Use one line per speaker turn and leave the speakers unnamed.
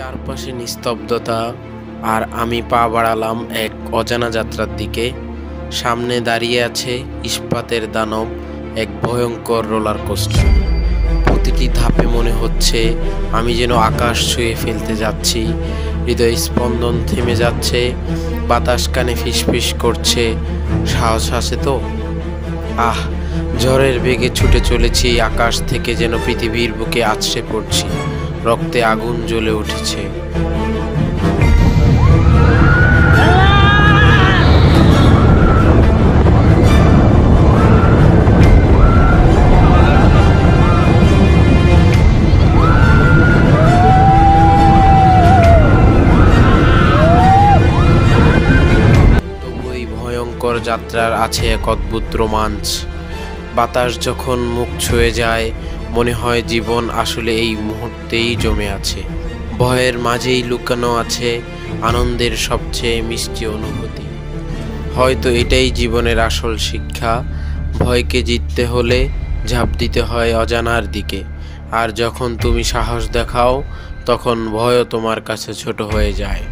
চারপাশে নিস্তব্ধতা, আর আমি পা বাড়ালাম এক অজানা যাত্রার দিকে। সামনে দাঁড়িয়ে আছে ইস্পাতের দানব, এক ভয়ঙ্কর রোলার কোস্টার। প্রতিটি ধাপে মনে হচ্ছে আমি যেন আকাশ ছুঁয়ে ফেলতে যাচ্ছি। হৃদয় স্পন্দন থেমে যাচ্ছে, বাতাস কানে ফিসফিস করছে। সাহস আছে তো? ঝড়ের বেগে ছুটে চলেছি আকাশ থেকে, যেন পৃথিবীর বুকে আছড়ে পড়ছি। রক্তে আগুন জ্বলে উঠেছে। তবু এই ভয়ঙ্কর যাত্রার আছে এক অদ্ভুত রোমাঞ্চ। বাতাস যখন মুখ ছুঁয়ে যায়, মনে হয় জীবন আসলে এই মুহূর্তেই জমে আছে। ভয়ের মাঝেই লুকানো আছে আনন্দের সবচেয়ে মিষ্টি অনুভূতি। হয়তো এটাই জীবনের আসল শিক্ষা। ভয়কে জিততে হলে ঝাঁপ দিতে হয় অজানার দিকে। আর যখন তুমি সাহস দেখাও, তখন ভয়ও তোমার কাছে ছোট হয়ে যায়।